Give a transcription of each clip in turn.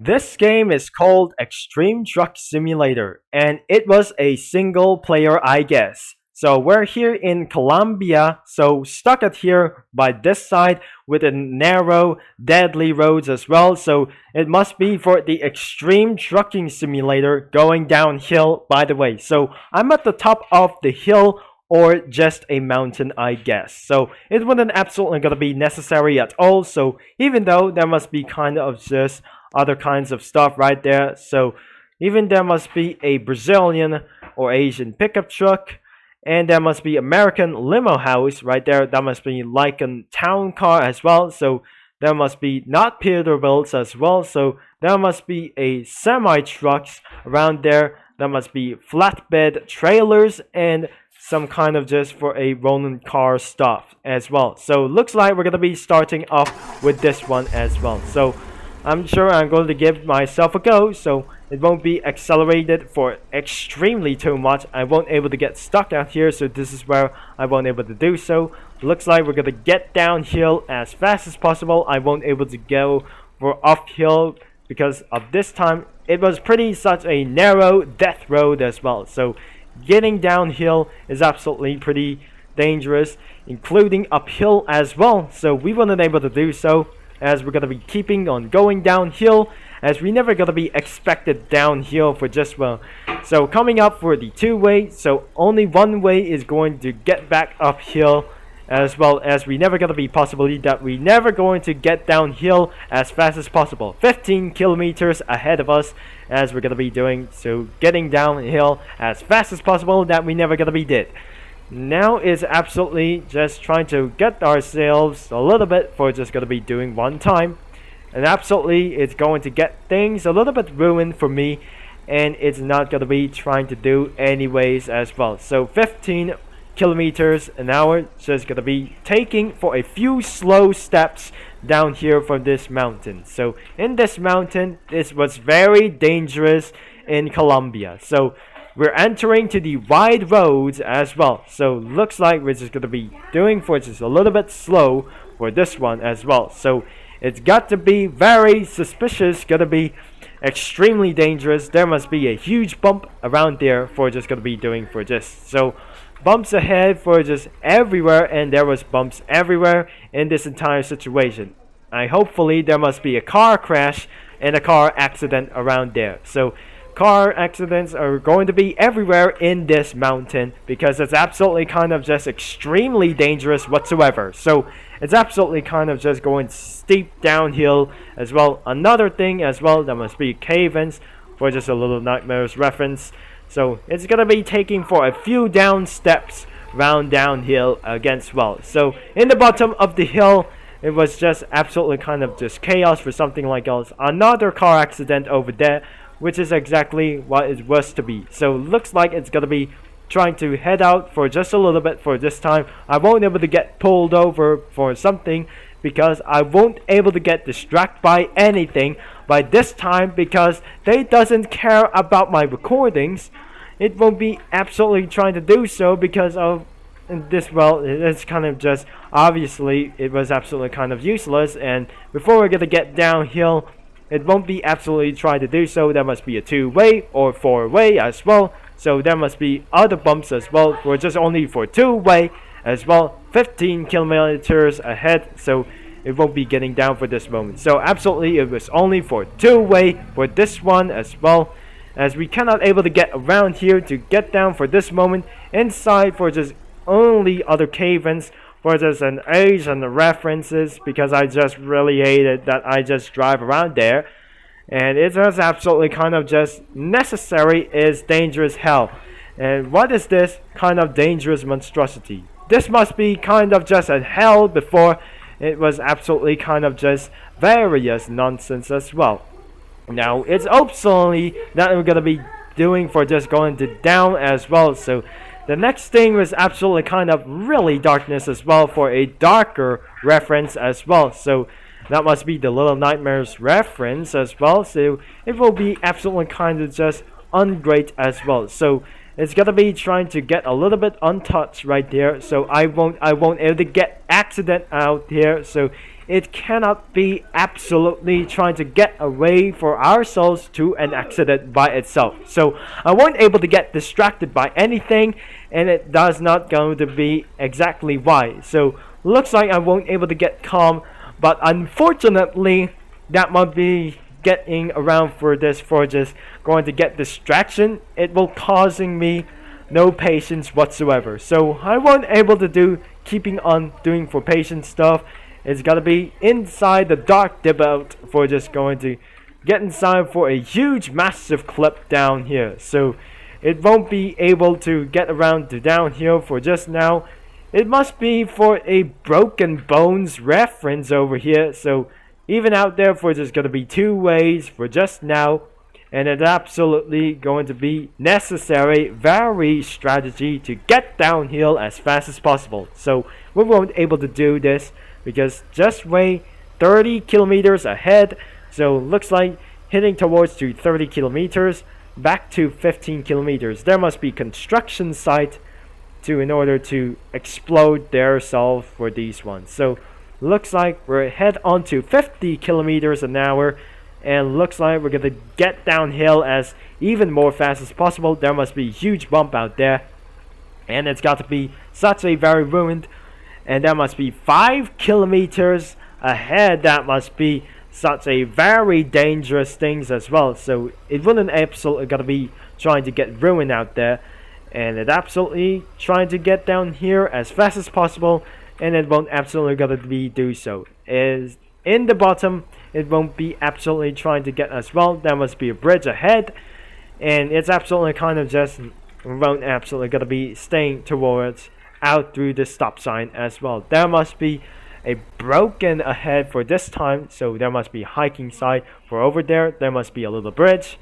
This game is called Extreme Truck Simulator, and it was a single player, I guess. So we're here in Colombia, so stuck at here by this side with a narrow, deadly roads as well. So it must be for the Extreme Trucking Simulator going downhill, by the way. So I'm at the top of the hill or just a mountain, I guess. So it wasn't absolutely gonna be necessary at all. So even though there must be kind of just other kinds of stuff right there. So even there must be a Brazilian or Asian pickup truck, and there must be American limo house right there. That must be like a town car as well. So there must be not Peterbilts as well. So there must be a semi trucks around there. There must be flatbed trailers and some kind of just for a rolling car stuff as well. So looks like we're gonna be starting off with this one as well. So I'm sure I'm going to give myself a go, so it won't be accelerated for extremely too much. I won't able to get stuck out here, so this is where I won't able to do so. Looks like we're gonna get downhill as fast as possible. I won't able to go for uphill because of this time it was pretty such a narrow death road as well. So getting downhill is absolutely pretty dangerous, including uphill as well. So we weren't able to do so, as we're gonna be keeping on going downhill, as we never gonna be expected downhill for just well. So coming up for the two-way, so only one way is going to get back uphill, as well as we never gonna be possibly that we never going to get downhill as fast as possible. 15 kilometers ahead of us, as we're gonna be doing, so getting downhill as fast as possible that we never gonna be did. Now is absolutely just trying to get ourselves a little bit for just going to be doing one time, and absolutely it's going to get things a little bit ruined for me, and it's not going to be trying to do anyways as well. So 15 kilometers an hour, just going to be taking for a few slow steps down here from this mountain. So in this mountain, this was very dangerous in Colombia. So we're entering to the wide roads as well. So looks like we're just going to be doing for just a little bit slow for this one as well. So it's got to be very suspicious, going to be extremely dangerous. There must be a huge bump around there for just going to be doing for this. So bumps ahead for just everywhere, and there was bumps everywhere in this entire situation. Hopefully there must be a car crash and a car accident around there. So car accidents are going to be everywhere in this mountain because it's absolutely kind of just extremely dangerous whatsoever. So it's absolutely kind of just going steep downhill as well. Another thing as well, there must be cave-ins for just a little nightmares reference. So it's gonna be taking for a few down steps round downhill against well. So in the bottom of the hill, it was just absolutely kind of just chaos for something like else. Another car accident over there, which is exactly what it was to be. So looks like it's gonna be trying to head out for just a little bit for this time. I won't be able to get pulled over for something because I won't able to get distracted by anything by this time because they doesn't care about my recordings. It won't be absolutely trying to do so because of this. Well, it's kind of just obviously it was absolutely kind of useless, and before we're gonna get downhill, it won't be absolutely trying to do so. There must be a two-way or four-way as well. So there must be other bumps as well. We're just only for two-way as well. 15 kilometers ahead. So it won't be getting down for this moment. So absolutely it was only for two-way for this one as well. As we cannot able to get around here to get down for this moment. Inside for just only other cave-ins. For just an age and the references, because I just really hated that I just drive around there, and it was absolutely kind of just necessary is dangerous hell. And what is this kind of dangerous monstrosity? This must be kind of just a hell before it was absolutely kind of just various nonsense as well. Now it's absolutely that we're gonna be doing for just going to down as well. So the next thing was absolutely kind of really darkness as well for a darker reference as well. So that must be the Little Nightmares reference as well. So it will be absolutely kind of just ungreat as well. So it's gonna be trying to get a little bit untouched right there. So I won't able to get accident out here. So it cannot be absolutely trying to get away for ourselves to an accident by itself. So I won't able to get distracted by anything, and it does not going to be exactly why. So looks like I won't able to get calm, but unfortunately that might be getting around for this for just going to get distraction. It will causing me no patience whatsoever. So I won't able to do keeping on doing for patience stuff. It's gotta be inside the dark debut for just going to get inside for a huge massive clip down here. So it won't be able to get around to down here for just now. It must be for a broken bones reference over here. So even out there for just gonna be two ways for just now, and it's absolutely going to be necessary very strategy to get downhill as fast as possible. So we won't able to do this because just way 30 kilometers ahead. So looks like hitting towards to 30 kilometers back to 15 kilometers. There must be construction site to in order to explode their self for these ones. So looks like we're head on to 50 kilometers an hour, and looks like we're gonna get downhill as even more fast as possible. There must be a huge bump out there, and it's got to be such a very ruined, and that must be 5 kilometers ahead. That must be such a very dangerous things as well. So it wouldn't absolutely gotta be trying to get ruined out there, and it absolutely trying to get down here as fast as possible, and it won't absolutely gotta be do so. Is in the bottom, it won't be absolutely trying to get as well. There must be a bridge ahead, and it's absolutely kind of just won't absolutely gotta be staying towards out through the stop sign as well. There must be a broken ahead for this time, so there must be hiking side for over there. There must be a little bridge,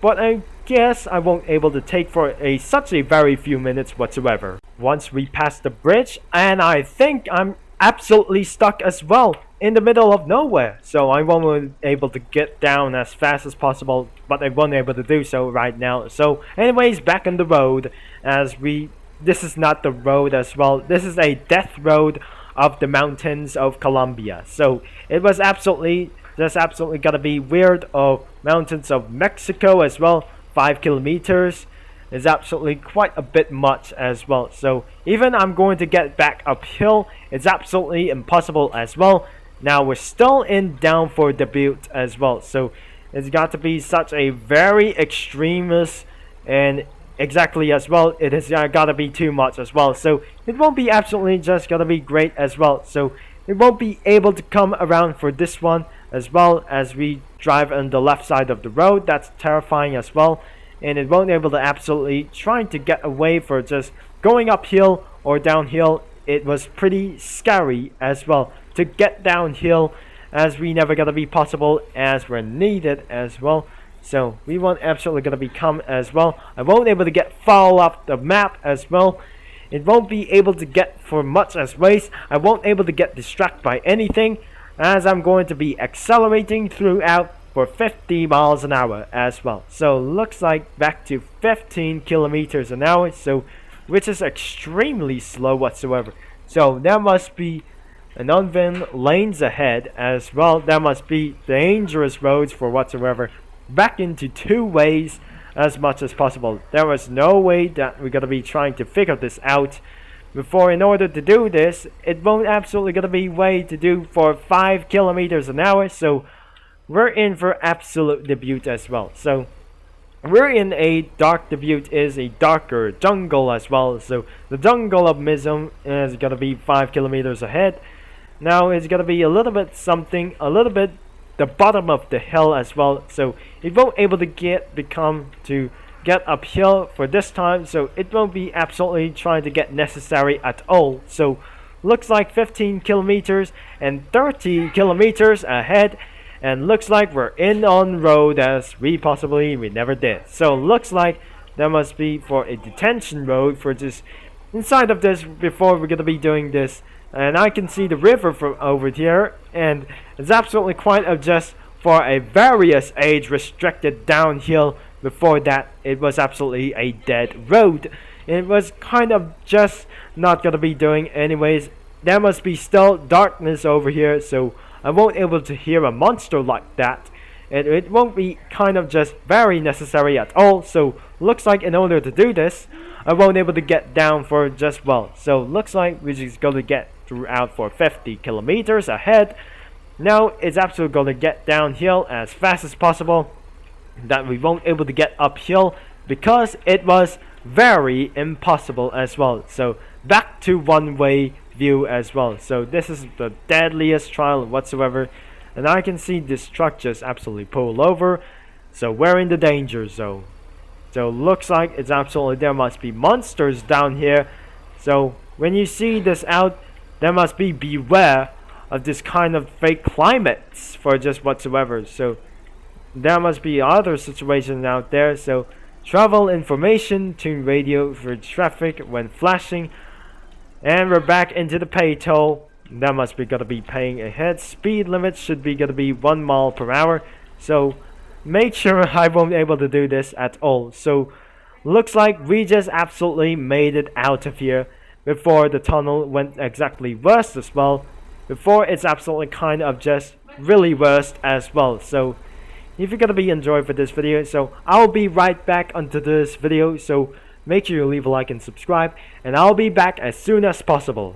but I guess I won't able to take for such a very few minutes whatsoever. Once we pass the bridge, and I think I'm absolutely stuck as well in the middle of nowhere, so I won't be able to get down as fast as possible, but I won't be able to do so right now. So anyways, back on the road, as this is not the road as well, this is a death road of the mountains of Colombia. So it was absolutely gotta be weird of mountains of Mexico as well. 5 kilometers is absolutely quite a bit much as well. So even I'm going to get back uphill, it's absolutely impossible as well. Now we're still in down for debut as well. So it's got to be such a very extremist, and exactly as well, it has gotta be too much as well. So it won't be absolutely just gonna be great as well. So it won't be able to come around for this one as well, as we drive on the left side of the road. That's terrifying as well, and it won't be able to absolutely trying to get away for just going uphill or downhill. It was pretty scary as well to get downhill, as we never gonna be possible as we're needed as well. So we won't absolutely gonna become as well. I won't able to get fall off the map as well. It won't be able to get for much as waste. I won't able to get distracted by anything, as I'm going to be accelerating throughout for 50 miles an hour as well. So looks like back to 15 kilometers an hour, so which is extremely slow whatsoever. So there must be an uneven lanes ahead as well. There must be dangerous roads for whatsoever. Back into two ways as much as possible. There was no way that we're gonna be trying to figure this out before. In order to do this, it won't absolutely gonna be way to do for 5 kilometers an hour. So we're in for absolute debut as well. So we're in a dark debut, is a darker jungle as well. So the jungle of Mizum is gonna be 5 kilometers ahead. Now it's gonna be a little bit something, a little bit the bottom of the hill as well. So it won't able to get uphill for this time. So it won't be absolutely trying to get necessary at all. So looks like 15 kilometers and 30 kilometers ahead, and looks like we're in on road as we never did. So looks like there must be for a detention road for just inside of this before we're gonna be doing this. And I can see the river from over here, and it's absolutely quite a just for a various age restricted downhill. Before that, it was absolutely a dead road. It was kind of just not gonna be doing anyways. There must be still darkness over here, so I won't able to hear a monster like that. It won't be kind of just very necessary at all. So looks like in order to do this, I won't able to get down for just well. So looks like we're just going to get throughout for 50 kilometers ahead. Now it's absolutely going to get downhill as fast as possible, that we won't able to get uphill because it was very impossible as well. So back to one-way view as well. So this is the deadliest trial whatsoever, and I can see this truck just absolutely pull over. So we're in the danger zone. So looks like it's absolutely, there must be monsters down here. So when you see this out, there must be beware of this kind of fake climates for just whatsoever. So there must be other situations out there. So travel information, tune radio for traffic when flashing, and we're back into the pay toll. That must be gonna be paying ahead. Speed limit should be gonna be 1 mile per hour. So make sure I won't able to do this at all. So looks like we just absolutely made it out of here before the tunnel went exactly worse as well. Before it's absolutely kind of just really worst as well. So if you're gonna be enjoying for this video, so I'll be right back onto this video. So make sure you leave a like and subscribe, and I'll be back as soon as possible.